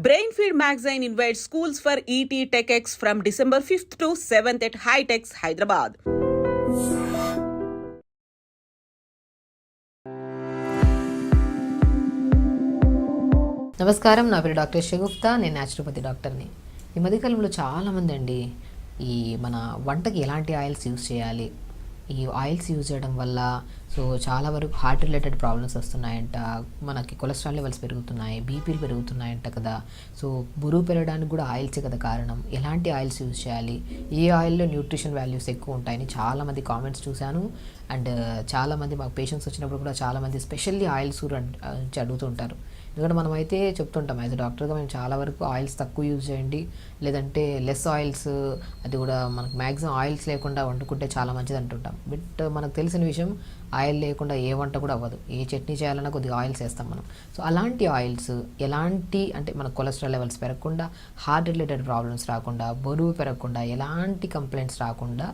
Brainfeed magazine invites schools for ET TechX from December 5th to 7th at High-Techs, Hyderabad. నమస్కారం, నా పేరు doctor Shagufta. నేను naturopathy డాక్టర్ని. ఈ మధ్యకాలంలో చాలామంది అండి ఈ మన వంటకి ఎలాంటి ఆయిల్స్ యూజ్ చేయాలి, ఈ ఆయిల్స్ యూజ్ చేయడం వల్ల చాలా వరకు హార్ట్ రిలేటెడ్ ప్రాబ్లమ్స్ వస్తున్నాయంట, మనకి కొలెస్ట్రాల్ లెవెల్స్ పెరుగుతున్నాయి, బీపీలు పెరుగుతున్నాయంట కదా. బరువు పెరగడానికి కూడా ఆయిల్సే కదా కారణం. ఎలాంటి ఆయిల్స్ యూజ్ చేయాలి, ఏ ఆయిల్లో న్యూట్రిషన్ వాల్యూస్ ఎక్కువ ఉంటాయని చాలామంది కామెంట్స్ చూశాను. అండ్ చాలామంది మాకు పేషెంట్స్ వచ్చినప్పుడు కూడా చాలామంది స్పెషల్లీ ఆయిల్స్ గురించి అడుగుతుంటారు. ఎందుకంటే మనం అయితే చెప్తుంటాం యాజ్ డాక్టర్గా, మేము చాలా వరకు ఆయిల్స్ తక్కువ యూజ్ చేయండి, లేదంటే లెస్ ఆయిల్స్, అది కూడా మనకు మ్యాక్సిమం ఆయిల్స్ లేకుండా వండుకుంటే చాలా మంచిది అంటుంటాం. బట్ మనకు తెలిసిన విషయం, ఆయిల్ లేకుండా ఏ వంట కూడా అవ్వదు. ఏ చట్నీ చేయాలన్నా కొద్దిగా ఆయిల్స్ వేస్తాం మనం. అలాంటి ఆయిల్స్ ఎలాంటి అంటే మన కొలెస్ట్రాల్ లెవెల్స్ పెరగకుండా, హార్ట్ రిలేటెడ్ ప్రాబ్లమ్స్ రాకుండా, బరువు పెరగకుండా, ఎలాంటి కంప్లైంట్స్ రాకుండా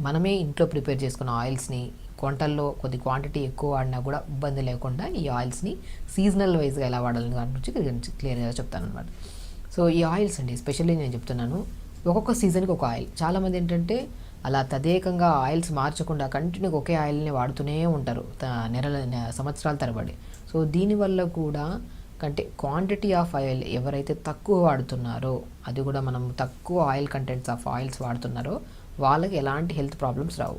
మనమే ఇంట్లో ప్రిపేర్ చేసుకున్న ఆయిల్స్ని వంటల్లో కొద్ది క్వాంటిటీ ఎక్కువ వాడినా కూడా ఇబ్బంది లేకుండా ఈ ఆయిల్స్ని సీజనల్ వైజ్గా ఎలా వాడాలని దాని గురించి క్లియర్గా చెప్తాను అనమాట. ఈ ఆయిల్స్ అండి స్పెషల్లీ నేను చెప్తున్నాను, ఒక్కొక్క సీజన్కి ఒక ఆయిల్. చాలామంది ఏంటంటే అలా తదేకంగా ఆయిల్స్ మార్చకుండా కంటిన్యూగా ఒకే ఆయిల్ని వాడుతూనే ఉంటారు సంవత్సరాల తరబడి. దీనివల్ల కూడా క్వాంటిటీ ఆఫ్ ఆయిల్ ఎవరైతే తక్కువ వాడుతున్నారో, అది కూడా మనం తక్కువ ఆయిల్ కంటెంట్స్ ఆఫ్ ఆయిల్స్ వాడుతున్నారో వాళ్ళకి ఎలాంటి హెల్త్ ప్రాబ్లమ్స్ రావు.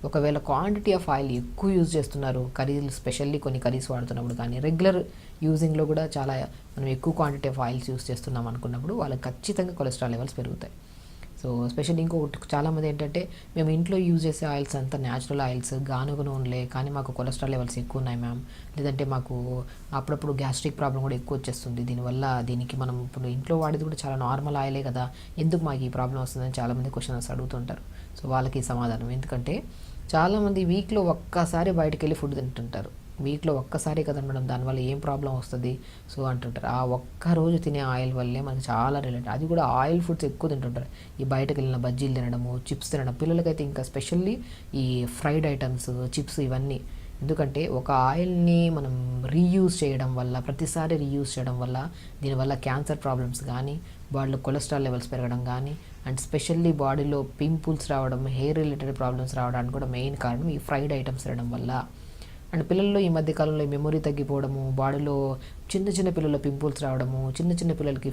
ఒకవేళ క్వాంటిటీ ఆఫ్ ఆయిల్ ఎక్కువ యూజ్ చేస్తున్నారు, కర్రీలు స్పెషల్లీ కొన్ని కర్రీస్ వాడుతున్నప్పుడు కానీ, రెగ్యులర్ యూజింగ్లో కూడా చాలా మనం ఎక్కువ క్వాంటిటీ ఆఫ్ ఆయిల్స్ యూజ్ చేస్తున్నాం అనుకున్నప్పుడు వాళ్ళకి ఖచ్చితంగా కొలెస్ట్రాల్ లెవెల్స్ పెరుగుతాయి. స్పెషల్లీ ఇంకొకటి చాలామంది ఏంటంటే, మేము ఇంట్లో యూజ్ చేసే ఆయిల్స్ అంతా న్యాచురల్ ఆయిల్స్, గానుగ నూనెలే, కానీ మాకు కొలెస్ట్రాల్ లెవెల్స్ ఎక్కువ ఉన్నాయి మ్యామ్, లేదంటే మాకు అప్పుడప్పుడు గ్యాస్ట్రిక్ ప్రాబ్లం కూడా ఎక్కువ వచ్చేస్తుంది, దీనికి మనం ఇప్పుడు ఇంట్లో వాడేది కూడా చాలా నార్మల్ ఆయిలే కదా, ఎందుకు మాకు ఈ ప్రాబ్లం వస్తుందని చాలామంది క్వశ్చన్స్ అడుగుతుంటారు. వాళ్ళకి సమాధానం, ఎందుకంటే చాలామంది వీక్లో ఒక్కసారి బయటకు వెళ్ళి ఫుడ్ తింటుంటారు. వీక్లో ఒక్కసారి కదా మేడం, దానివల్ల ఏం ప్రాబ్లం వస్తుంది అంటుంటారు. ఆ ఒక్కరోజు తినే ఆయిల్ వల్లే మనకి చాలా రిలేటెడ్, అది కూడా ఆయిల్ ఫుడ్స్ ఎక్కువ తింటుంటారు. ఈ బయటకు వెళ్ళిన బజ్జీలు తినడము, చిప్స్ తినడం, పిల్లలకైతే ఇంకా స్పెషల్లీ ఈ ఫ్రైడ్ ఐటమ్స్, చిప్స్ ఇవన్నీ. ఎందుకంటే ఒక ఆయిల్ని మనం రీయూజ్ చేయడం వల్ల, ప్రతిసారి రీయూజ్ చేయడం వల్ల దీనివల్ల క్యాన్సర్ ప్రాబ్లమ్స్ కానీ, బాడీలో కొలెస్ట్రాల్ లెవెల్స్ పెరగడం కానీ, అండ్ స్పెషల్లీ బాడీలో పింపుల్స్ రావడం, హెయిర్ రిలేటెడ్ ప్రాబ్లమ్స్ రావడానికి కూడా మెయిన్ కారణం ఈ ఫ్రైడ్ ఐటమ్స్ తినడం వల్ల. అండ్ పిల్లల్లో ఈ మధ్యకాలంలో మెమొరీ తగ్గిపోవడము, బాడీలో చిన్న పిల్లల పింపుల్స్ రావడము, చిన్న పిల్లలకి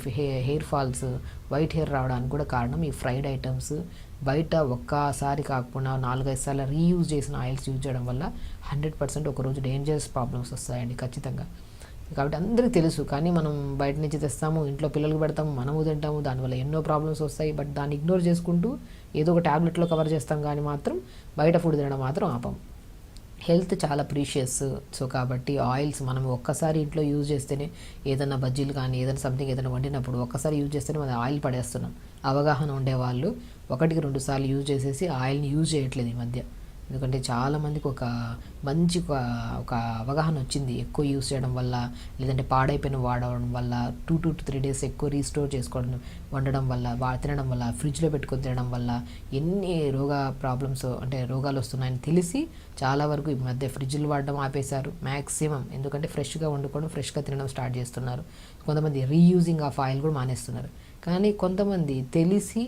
హెయిర్ ఫాల్స్, వైట్ హెయిర్ రావడానికి కూడా కారణం ఈ ఫ్రైడ్ ఐటమ్స్. బయట ఒక్కసారి కాకపోయినా 4-5 సార్లు రీయూజ్ చేసిన ఆయిల్స్ యూజ్ చేయడం వల్ల 100% ఒకరోజు డేంజరస్ ప్రాబ్లమ్స్ వస్తాయండి ఖచ్చితంగా. కాబట్టి అందరికీ తెలుసు, కానీ మనం బయట నుంచి తెస్తాము, ఇంట్లో పిల్లలకు పెడతాము, మనము తింటాము, దానివల్ల ఎన్నో ప్రాబ్లమ్స్ వస్తాయి. బట్ దాన్ని ఇగ్నోర్ చేసుకుంటూ ఏదో ఒక ట్యాబ్లెట్లో కవర్ చేస్తాం, కానీ మాత్రం బయట ఫుడ్ తినడం మాత్రం ఆపం. హెల్త్ చాలా ప్రీషియస్. కాబట్టి ఆయిల్స్ మనం ఒక్కసారి ఇంట్లో యూజ్ చేస్తేనే, ఏదైనా బజ్జీలు కానీ ఏదైనా వండినప్పుడు ఒక్కసారి యూజ్ చేస్తేనే మనం ఆయిల్ పడేస్తున్నాం. అవగాహన ఉండేవాళ్ళు 1-2 సార్లు యూజ్ చేసేసి ఆయిల్ని యూజ్ చేయట్లేదు ఈ మధ్య. ఎందుకంటే చాలామందికి ఒక మంచి ఒక అవగాహన వచ్చింది, ఎక్కువ యూజ్ చేయడం వల్ల, లేదంటే పాడైపోయిన వాడడం వల్ల 2 to 3 days ఎక్కువ రీస్టోర్ చేసుకోవడం, వండడం వల్ల, తినడం వల్ల, ఫ్రిడ్జ్లో పెట్టుకొని తినడం వల్ల ఎన్ని రోగాలు వస్తున్నాయని తెలిసి చాలా వరకు ఈ మధ్య ఫ్రిడ్జ్లు వాడడం ఆపేశారు మ్యాక్సిమం. ఎందుకంటే ఫ్రెష్గా వండుకోవడం, ఫ్రెష్గా తినడం స్టార్ట్ చేస్తున్నారు. కొంతమంది రీయూజింగ్ ఆఫ్ ఆయిల్ కూడా మానేస్తున్నారు. కానీ కొంతమంది తెలిసి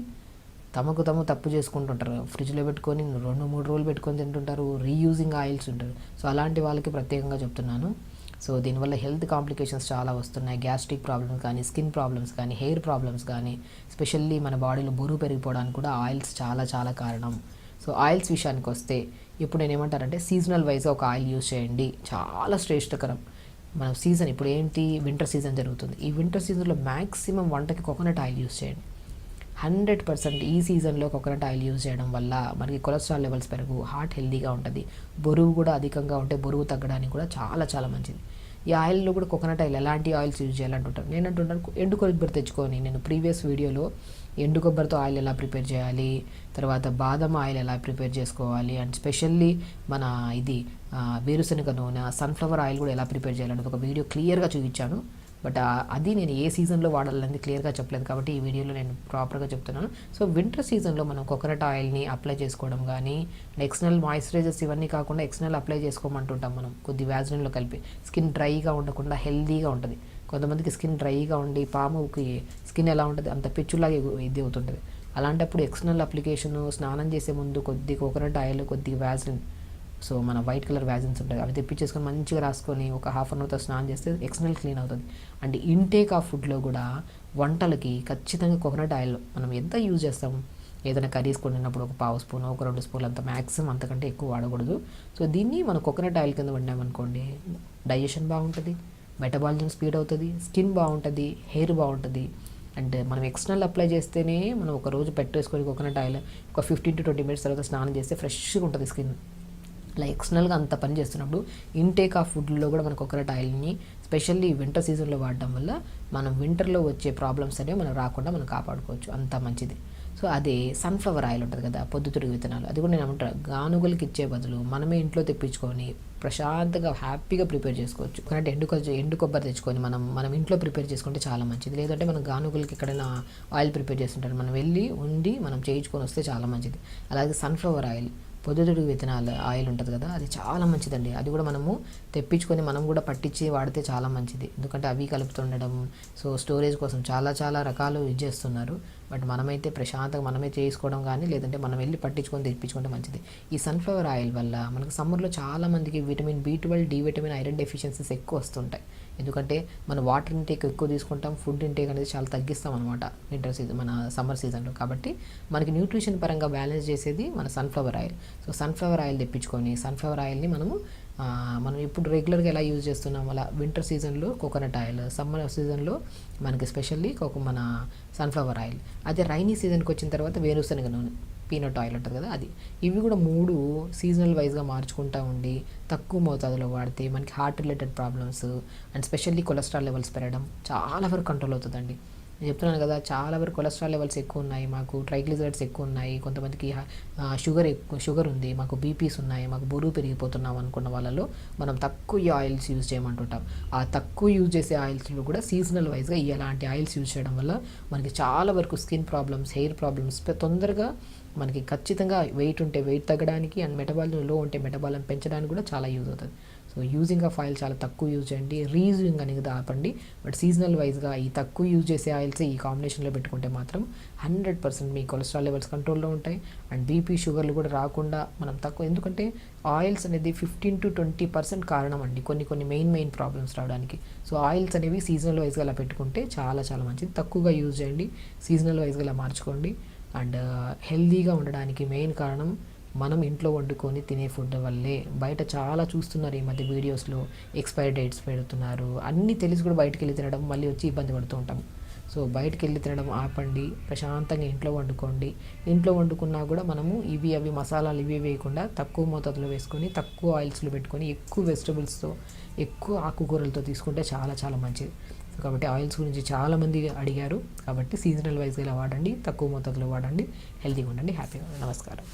తమకు తప్పు చేసుకుంటుంటారు, ఫ్రిడ్జ్లో పెట్టుకొని 2-3 రోజులు పెట్టుకొని తింటుంటారు, రీయూజింగ్ ఆయిల్స్ ఉంటారు. అలాంటి వాళ్ళకి ప్రత్యేకంగా చెప్తున్నాను. దీనివల్ల హెల్త్ కాంప్లికేషన్స్ చాలా వస్తున్నాయి. గ్యాస్ట్రిక్ ప్రాబ్లమ్స్ కానీ, స్కిన్ ప్రాబ్లమ్స్ కానీ, హెయిర్ ప్రాబ్లమ్స్ కానీ, స్పెషల్లీ మన బాడీలో బరువు పెరిగిపోవడానికి కూడా ఆయిల్స్ చాలా కారణం. ఆయిల్స్ విషయానికి వస్తే, ఇప్పుడు నేను ఏమంటారంటే సీజనల్ వైజ్గా ఒక ఆయిల్ యూజ్ చేయండి, చాలా శ్రేష్టకరం. మన సీజన్ ఇప్పుడు ఏంటి, వింటర్ సీజన్ జరుగుతుంది. ఈ వింటర్ సీజన్లో మ్యాక్సిమం వంటకి కోకోనట్ ఆయిల్ యూజ్ చేయండి. 100% ఈ సీజన్లో కోకోనట్ ఆయిల్ యూజ్ చేయడం వల్ల మనకి కొలెస్ట్రాల్ లెవెల్స్ పెరుగు, హార్ట్ హెల్తీగా ఉంటుంది, బరువు కూడా అధికంగా ఉంటే బరువు తగ్గడానికి కూడా చాలా మంచిది. ఈ ఆయిల్లో కూడా కోకోనట్ ఆయిల్ ఎలాంటి ఆయిల్స్ యూజ్ చేయాలంటుంటారు. నేను అంటుంటాను, ఎండు కొబ్బరి తెచ్చుకొని, నేను ప్రీవియస్ వీడియోలో ఎండు కొబ్బరితో ఆయిల్ ఎలా ప్రిపేర్ చేయాలి, తర్వాత బాదం ఆయిల్ ఎలా ప్రిపేర్ చేసుకోవాలి, అండ్ స్పెషల్లీ మన వేరుశనగ నూనె, సన్ఫ్లవర్ ఆయిల్ కూడా ఎలా ప్రిపేర్ చేయాలనేది ఒక వీడియో క్లియర్గా చూపించాను. బట్ అది నేను ఏ సీజన్లో వాడాలనేది క్లియర్గా చెప్పలేదు, కాబట్టి ఈ వీడియోలో నేను ప్రాపర్గా చెప్తున్నాను. వింటర్ సీజన్లో మనం కోకోనట్ ఆయిల్ని అప్లై చేసుకోవడం కానీ, ఎక్స్టర్నల్ మాయిశ్చరైజర్స్ ఇవన్నీ కాకుండా ఎక్స్టర్నల్ అప్లై చేసుకోమంటుంటాం మనం, కొద్ది వ్యాజ్లిన్లో కలిపి. స్కిన్ డ్రైగా ఉండకుండా హెల్దీగా ఉంటుంది. కొంతమందికి స్కిన్ డ్రైగా ఉండి పాముకి స్కిన్ ఎలా ఉంటుంది అంత పెచ్చులాగా ఇది అవుతుంటుంది. అలాంటప్పుడు ఎక్స్టర్నల్ అప్లికేషను స్నానం చేసే ముందు కొద్ది కోకోనట్ ఆయిల్, కొద్దిగా వ్యాజిలిన్, సో మన వైట్ కలర్ వ్యాజిన్స్ ఉంటాయి అవి తెప్పించేసుకొని మంచిగా రాసుకొని ఒక హాఫ్ అన్ అవర్తో స్నానం చేస్తే ఎక్స్టర్నల్ క్లీన్ అవుతుంది. అండ్ ఇంటేక్ ఆఫ్ ఫుడ్లో కూడా వంటలకి ఖచ్చితంగా కోకోనట్ ఆయిల్ మనం ఎంత యూజ్ చేస్తాం, ఏదైనా కర్రీస్ వండినప్పుడు ఒక పావు స్పూన్, ఒక 2 స్పూన్లు అంత మ్యాక్సిమం, అంతకంటే ఎక్కువ వాడకూడదు. సో దీన్ని మనం కోకోనట్ ఆయిల్ కింద వండామనుకోండి, డైజెషన్ బాగుంటుంది, మెటబాలిజం స్పీడ్ అవుతుంది, స్కిన్ బాగుంటుంది, హెయిర్ బాగుంటుంది. అండ్ మనం ఎక్స్టర్నల్ అప్లై చేస్తేనే మనం ఒక రోజు పెట్టేసుకొని కోకోనట్ ఆయిల్ ఒక 15 to 20 మినిట్స్ తర్వాత స్నానం చేస్తే ఫ్రెష్గా ఉంటుంది స్కిన్. ఇలా ఎక్స్టర్నల్గా అంత పని చేస్తున్నప్పుడు ఇంటేక్ ఆఫ్ ఫుడ్లో కూడా మన కోకోనట్ ఆయిల్ని స్పెషల్లీ వింటర్ సీజన్లో వాడడం వల్ల మనం వింటర్లో వచ్చే ప్రాబ్లమ్స్ అనేవి మనం రాకుండా మనం కాపాడుకోవచ్చు, అంత మంచిది. సో అదే సన్ఫ్లవర్ ఆయిల్ ఉంటుంది కదా, పొద్దుతిరుగుడు విత్తనాలు, అది కూడా నేను ఏమంటాను గానుగలకి ఇచ్చే బదులు మనమే ఇంట్లో తెప్పించుకొని ప్రశాంతంగా హ్యాపీగా ప్రిపేర్ చేసుకోవచ్చు. ఎందుకంటే ఎండు కొబ్బరి తెచ్చుకొని మనం ఇంట్లో ప్రిపేర్ చేసుకుంటే చాలా మంచిది. లేదంటే మనం గానుగలకి ఎక్కడైనా ఆయిల్ ప్రిపేర్ చేస్తుంటారు, మనం వెళ్ళి ఉండి మనం చేయించుకొని వస్తే చాలా మంచిది. అలాగే సన్ఫ్లవర్ ఆయిల్, పొద్దుతిరుగుడు విత్తనాల ఆయిల్ ఉంటుంది కదా, అది చాలా మంచిదండి. అది కూడా మనము తెప్పించుకొని మనం కూడా పట్టించి వాడితే చాలా మంచిది. ఎందుకంటే అవి కలుపుతుండడం, సో స్టోరేజ్ కోసం చాలా రకాలు యూజ్ చేస్తున్నారు. బట్ మనమైతే ప్రశాంతంగా మనమే చేసుకోవడం కానీ, లేదంటే మనం వెళ్ళి పట్టించుకొని తెప్పించుకుంటే మంచిది. ఈ సన్ఫ్లవర్ ఆయిల్ వల్ల మనకు సమ్మర్లో చాలామందికి vitamin B12, D vitamin, iron deficiencies ఎక్కువ వస్తుంటాయి. ఎందుకంటే మన వాటర్ ఇంటేక్ ఎక్కువ తీసుకుంటాం, ఫుడ్ ఇంటేక్ అనేది చాలా తగ్గిస్తాం అనమాట వింటర్ సీజన్, మన సమ్మర్ సీజన్లో. కాబట్టి మనకి న్యూట్రిషన్ పరంగా బ్యాలెన్స్ చేసేది మన sunflower oil. So sunflower oil తెప్పించుకొని సన్ఫ్లవర్ ఆయిల్ని మనం ఇప్పుడు రెగ్యులర్గా ఎలా యూజ్ చేస్తున్నాం, అలా వింటర్ సీజన్లో కోకోనట్ ఆయిల్, సమ్మర్ సీజన్లో మనకి స్పెషల్లీ మన సన్ఫ్లవర్ ఆయిల్. అదే రైనీ సీజన్కి వచ్చిన తర్వాత వేరుశనగ నూనె, పీనట్ ఆయిల్ ఉంటుంది కదా అది. ఇవి కూడా 3 సీజనల్ వైజ్గా మార్చుకుంటూ ఉండి తక్కువ మోతాదులో వాడితే మనకి heart related problems and specially cholesterol levels పెరగడం చాలా వరకు కంట్రోల్ అవుతుందండి. నేను చెప్తున్నాను కదా, చాలా వరకు కొలెస్ట్రాల్ లెవెల్స్ ఎక్కువ ఉన్నాయి, మాకు ట్రైగ్లిజరైడ్స్ ఎక్కువ ఉన్నాయి, కొంతమందికి షుగర్ ఉంది, మాకు బీపీస్ ఉన్నాయి, మాకు బరువు పెరిగిపోతున్నాం అనుకున్న వాళ్ళలో మనం తక్కువ ఆయిల్స్ యూజ్ చేయమంటుంటాం. ఆ తక్కువ యూజ్ చేసే ఆయిల్స్లో కూడా సీజనల్ వైజ్గా ఇలాంటి ఆయిల్స్ యూజ్ చేయడం వల్ల మనకి చాలా వరకు స్కిన్ ప్రాబ్లమ్స్, హెయిర్ ప్రాబ్లమ్స్ తొందరగా మనకి ఖచ్చితంగా వెయిట్ ఉంటే వెయిట్ తగ్గడానికి అండ్ మెటబాలిజం లో ఉంటే మెటబాలిజం పెంచడానికి కూడా చాలా యూజ్ అవుతుంది. సో యూజింగ్ ఆఫ్ ఆయిల్ చాలా తక్కువ యూజ్ చేయండి, రీయూజింగ్ అనేది ఆపండి. బట్ సీజనల్ వైజ్గా ఈ తక్కువ యూజ్ చేసే ఆయిల్స్ ఈ కాంబినేషన్లో పెట్టుకుంటే మాత్రం 100% మీ కొలెస్ట్రాల్ లెవెల్స్ కంట్రోల్లో ఉంటాయి అండ్ బీపీ, షుగర్లు కూడా రాకుండా మనం తక్కువ. ఎందుకంటే ఆయిల్స్ అనేది 15 to 20% కారణం అండి కొన్ని మెయిన్ ప్రాబ్లమ్స్ రావడానికి. సో ఆయిల్స్ అనేవి సీజనల్ వైజ్గా అలా పెట్టుకుంటే చాలా మంచిది. తక్కువగా యూజ్ చేయండి, సీజనల్ వైజ్గా అలా మార్చుకోండి. అండ్ హెల్దీగా ఉండడానికి మెయిన్ కారణం మనం ఇంట్లో వండుకొని తినే ఫుడ్ వల్లే. బయట చాలా చూస్తున్నారు ఈ మధ్య వీడియోస్లో ఎక్స్పైరీ డేట్స్ పెడుతున్నారు, అన్నీ తెలిసి కూడా బయటకు వెళ్ళి తినడం, మళ్ళీ వచ్చి ఇబ్బంది పడుతూ ఉంటాం. సో బయటకు వెళ్ళి తినడం ఆపండి, ప్రశాంతంగా ఇంట్లో వండుకోండి. ఇంట్లో వండుకున్నా కూడా మనము అవి మసాలాలు ఇవి వేయకుండా తక్కువ మోతాదులో వేసుకొని తక్కువ ఆయిల్స్లో పెట్టుకొని ఎక్కువ వెజిటబుల్స్తో, ఎక్కువ ఆకుకూరలతో తీసుకుంటే చాలా మంచిది. కాబట్టి ఆయిల్స్ గురించి చాలామంది అడిగారు, కాబట్టి సీజనల్ వైజ్గా ఇలా వాడండి, తక్కువ మోతాదులో వాడండి, హెల్తీగా ఉండండి, హ్యాపీగా ఉండండి. నమస్కారం.